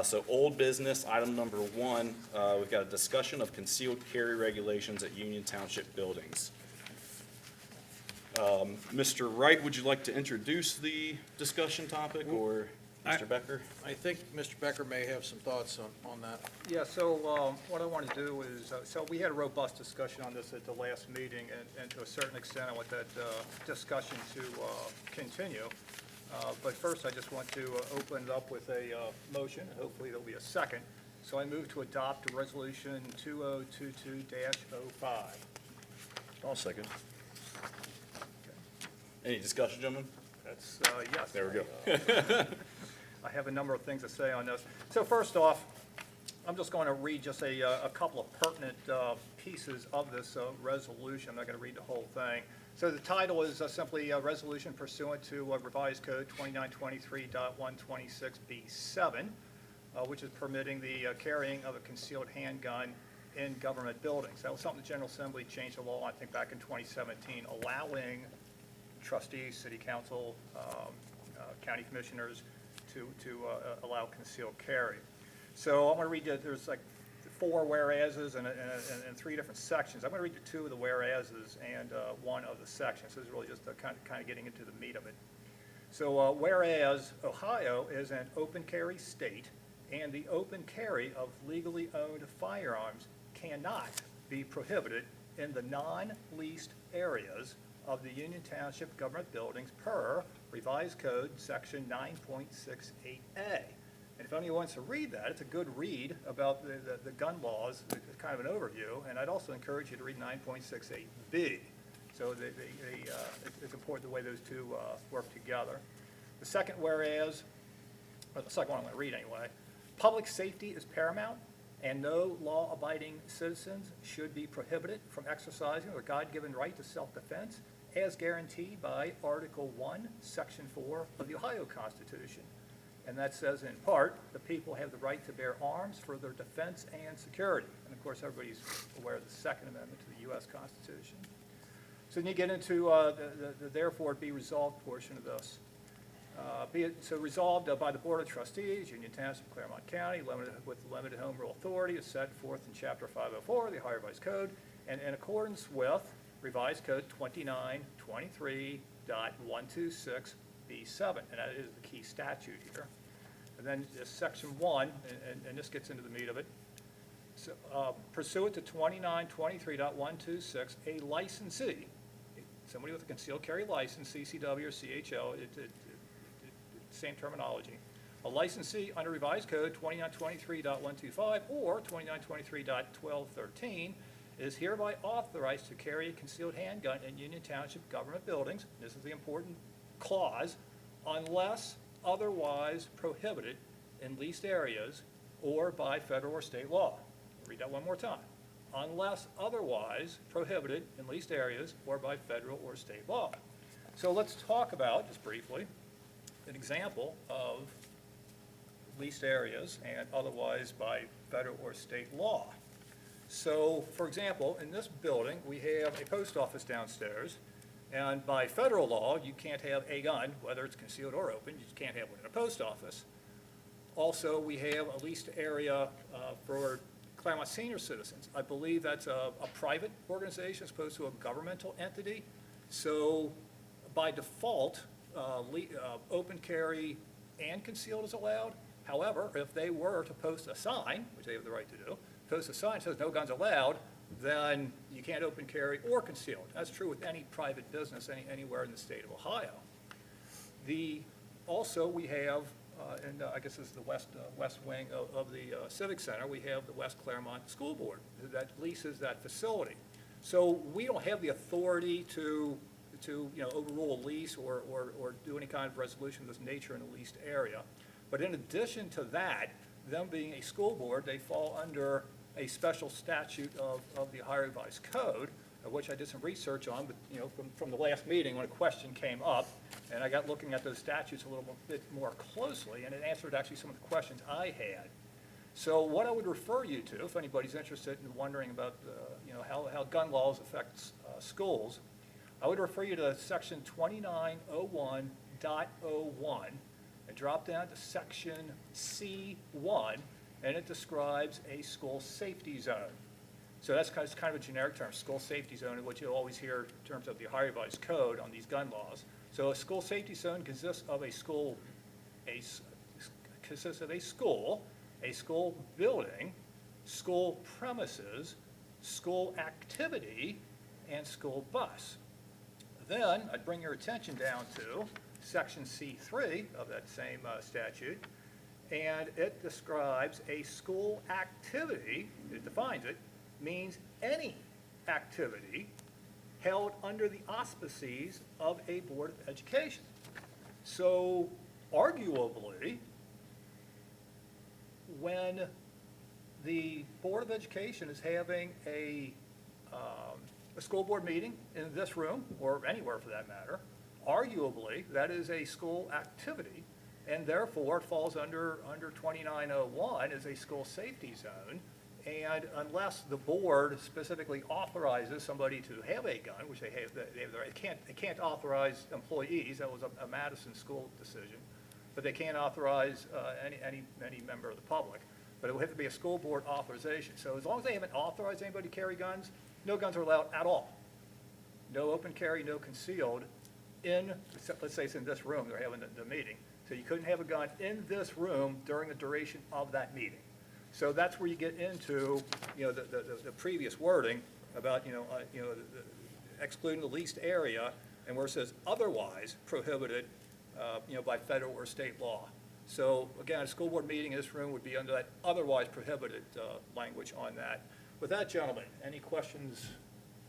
So old business, item number 1, we've got a discussion of concealed carry regulations at Union Township buildings. Mr. Wright, would you like to introduce the discussion topic, or Mr. Becker? I think Mr. Becker may have some thoughts on that. Yeah, so what I want to do is, so we had a robust discussion on this at the last meeting, and to a certain extent, I want that discussion to continue. But first, I just want to open it up with a motion, and hopefully there'll be a second. So I move to adopt Resolution 2022-05. I'll second. Any discussion, gentlemen? That's, yes. There we go. I have a number of things to say on this. So first off, I'm just going to read just a couple of pertinent pieces of this resolution. I'm not going to read the whole thing. So the title is simply a resolution pursuant to revised code 2923.126B7, which is permitting the carrying of a concealed handgun in government buildings. That was something the General Assembly changed the law, I think, back in 2017, allowing trustees, city council, county commissioners to allow concealed carry. So I'm going to read you, there's like 4 whereases and 3 different sections. I'm going to read you 2 of the whereases and 1 of the sections. This is really just kind of getting into the meat of it. So whereas Ohio is an open carry state, and the open carry of legally owned firearms cannot be prohibited in the non-leased areas of the Union Township government buildings per revised code section 9.68A. And if anyone wants to read that, it's a good read about the gun laws, it's kind of an overview, and I'd also encourage you to read 9.68B. So it's important the way those two work together. The second whereas, or the second one I'm going to read anyway, public safety is paramount, and no law-abiding citizens should be prohibited from exercising their God-given right to self-defense as guaranteed by Article 1, Section 4 of the Ohio Constitution. And that says, in part, the people have the right to bear arms for their defense and security. And of course, everybody's aware of the Second Amendment to the U.S. Constitution. So then you get into the therefore be resolved portion of this. Be it so resolved by the Board of Trustees, Union Township, Claremont County, with limited home rule authority as set forth in Chapter 504 of the Ohio Revised Code, and in accordance with Revised Code 2923.126B7, and that is the key statute here. And then Section 1, and this gets into the meat of it. So, pursuant to 2923.126, a licensee, somebody with a concealed carry license, CCW or CHL, same terminology. A licensee under Revised Code 2923.125 or 2923.1213 is hereby authorized to carry a concealed handgun in Union Township government buildings, this is the important clause, unless otherwise prohibited in leased areas or by federal or state law. I'll read that one more time. Unless otherwise prohibited in leased areas or by federal or state law. So let's talk about, just briefly, an example of leased areas and otherwise by federal or state law. So, for example, in this building, we have a post office downstairs, and by federal law, you can't have a gun, whether it's concealed or open, you just can't have one in a post office. Also, we have a leased area for Claremont senior citizens. I believe that's a private organization as opposed to a governmental entity. So, by default, open carry and concealed is allowed. However, if they were to post a sign, which they have the right to do, post a sign that says no guns allowed, then you can't open carry or concealed. That's true with any private business anywhere in the state of Ohio. Also, we have, and I guess this is the west wing of the Civic Center, we have the West Claremont School Board that leases that facility. So we don't have the authority to overrule a lease or do any kind of resolution of this nature in a leased area. But in addition to that, them being a school board, they fall under a special statute of the Ohio Revised Code, which I did some research on, but from the last meeting when a question came up, and I got looking at those statutes a little bit more closely, and it answered actually some of the questions I had. So what I would refer you to, if anybody's interested in wondering about how gun laws affect schools, I would refer you to section 2901.01, and drop down to section C1, and it describes a school safety zone. So that's kind of a generic term, school safety zone, which you'll always hear in terms of the Ohio Revised Code on these gun laws. So a school safety zone consists of a school building, school premises, school activity, and school bus. Then I'd bring your attention down to section C3 of that same statute, and it describes a school activity, it defines it, means any activity held under the auspices of a Board of Education. So arguably, when the Board of Education is having a school board meeting in this room, or anywhere for that matter, arguably, that is a school activity, and therefore it falls under 2901 as a school safety zone. And unless the board specifically authorizes somebody to have a gun, which they have the right, they can't authorize employees, that was a Madison school decision, but they can't authorize any member of the public. But it would have to be a school board authorization. So as long as they haven't authorized anybody to carry guns, no guns are allowed at all. No open carry, no concealed in, let's say it's in this room, they're having the meeting. So you couldn't have a gun in this room during the duration of that meeting. So that's where you get into, the previous wording about, excluding the leased area, and where it says otherwise prohibited, by federal or state law. So again, a school board meeting in this room would be under that otherwise prohibited language on that. With that, gentlemen, any questions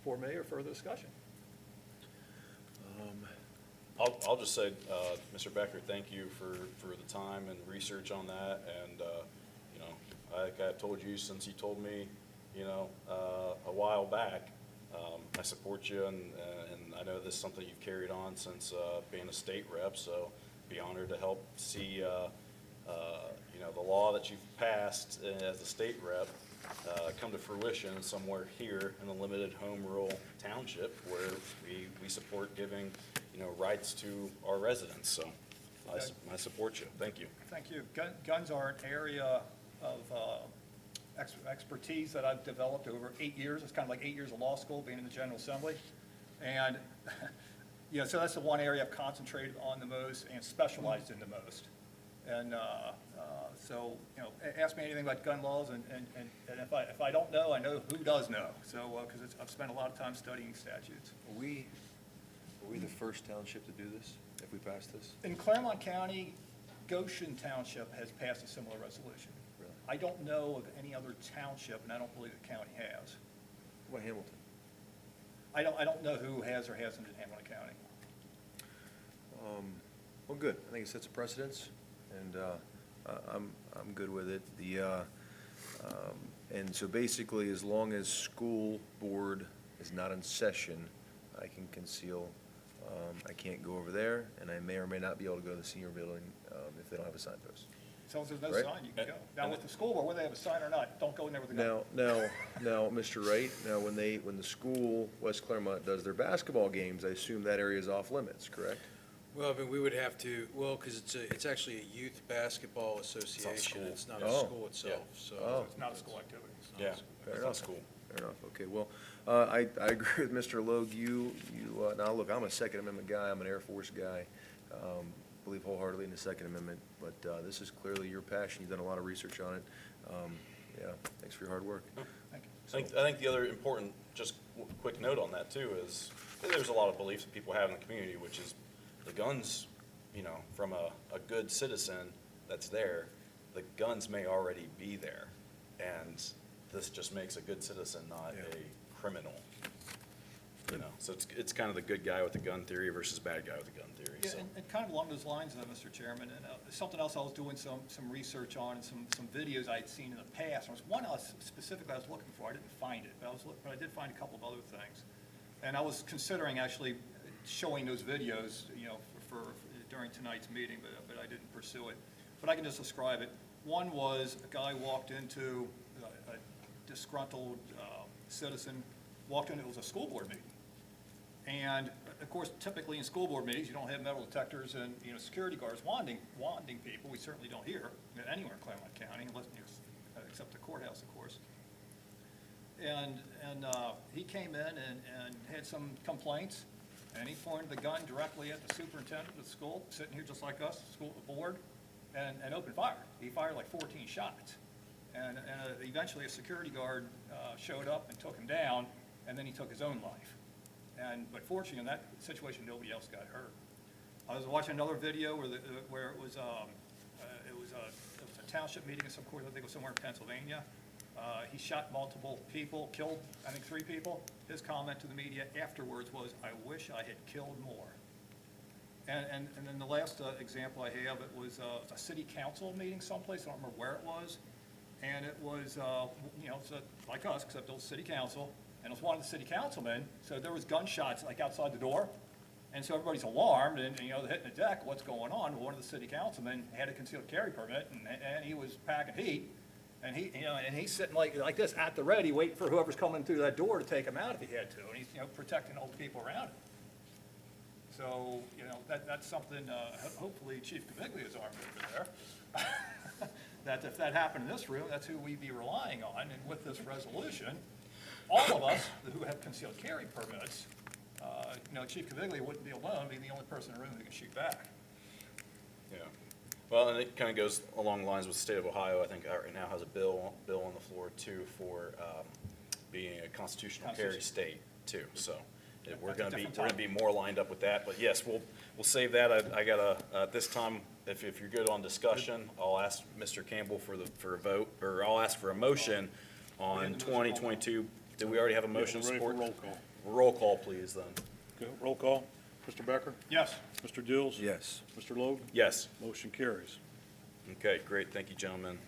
for me or further discussion? I'll just say, Mr. Becker, thank you for the time and research on that, and, like I told you since you told me, a while back, I support you, and I know this is something you've carried on since being a state rep, so be honored to help see, the law that you've passed as a state rep come to fruition somewhere here in a limited home rule township where we support giving, rights to our residents. So I support you. Thank you. Thank you. Guns are an area of expertise that I've developed over 8 years. It's kind of like 8 years of law school, being in the General Assembly. And, so that's the one area I've concentrated on the most and specialized in the most. And so, ask me anything about gun laws, and if I don't know, I know who does know. So, because I've spent a lot of time studying statutes. Are we the first township to do this, if we pass this? In Claremont County, Goshen Township has passed a similar resolution. Really? I don't know of any other township, and I don't believe the county has. What about Hamilton? I don't know who has or hasn't in Hamilton County. Well, good. I think it sets a precedence, and I'm good with it. And so basically, as long as school board is not in session, I can conceal. I can't go over there, and I may or may not be able to go to the senior building if they don't have a signpost. As long as there's no Right. sign, you can go. Now, with the school board, whether they have a sign or not, don't go in there with a gun. Now, Mr. Wright, when the school, West Claremont, does their basketball games, I assume that area is off limits, correct? Well, I mean, we would have to, because it's actually a youth basketball association. school. It's not Oh. a school itself, so. Oh. It's not a school activity. Yeah, Fair that's enough. school. Fair enough, okay, well, I agree with Mr. Logue, now, look, I'm a Second Amendment guy, I'm an Air Force guy, believe wholeheartedly in the Second Amendment, but this is clearly your passion, you've done a lot of research on it, thanks for your hard work. Thank you. I think the other important, just quick note on that too, is there's a lot of beliefs that people have in the community, which is the guns, from a good citizen that's there, the guns may already be there. And this just makes a good citizen, not a criminal. So it's kind of the good guy with the gun theory versus bad guy with the gun theory. Yeah, So and kind of along those lines, Mr. Chairman, and something else I was doing some research on, and some videos I had seen in the past. There was one specifically I was looking for. I didn't find it, but I did find a couple of other things. And I was considering actually showing those videos, for during tonight's meeting, but I didn't pursue it. But I can just describe it. One was a guy walked into a disgruntled citizen, walked into, it was a school board meeting. And of course, typically in school board meetings, you don't have metal detectors and, security guards wanding people. We certainly don't hear anywhere in Claremont County, unless, except the courthouse, of course. And he came in and had some complaints, and he pointed the gun directly at the superintendent of the school, sitting here just like us, school board, and opened fire. He fired like 14 shots. And eventually a security guard showed up and took him down, and then he took his own life. But fortunately, in that situation, nobody else got hurt. I was watching another video where it was a township meeting of some sort, I think it was somewhere in Pennsylvania. He shot multiple people, killed, I think, 3 people. His comment to the media afterwards was, "I wish I had killed more." And then the last example I have, it was a city council meeting someplace, I don't remember where it was. And it was, it's like us, except it was city council, and it was one of the city councilmen, so there was gunshots like outside the door. And so everybody's alarmed, and, they're hitting the deck, what's going on? Well, one of the city councilmen had a concealed carry permit, and he was packing heat. And he's sitting like this at the ready, waiting for whoever's coming through that door to take him out if he had to. And he's, protecting all the people around him. So, that's something, hopefully Chief Caviglia is armed over there. That if that happened in this room, that's who we'd be relying on. And with this resolution, all of us who have concealed carry permits, Chief Caviglia wouldn't be alone, being the only person in the room who can shoot back. Yeah. Well, and it kind of goes along the lines with the state of Ohio. I think right now has a bill on the floor too for being a constitutional carry state too. So we're going to be more lined up with that. But yes, we'll save that. I got at this time, if you're good on discussion, I'll ask Mr. Campbell for a vote, or I'll ask for a motion on 2022. Did we already have a motion of support? Roll call. Roll call, please, then. Okay, roll call. Mr. Becker? Yes. Mr. Dills? Yes. Mr. Logue? Yes. Motion carries. Okay, great. Thank you, gentlemen.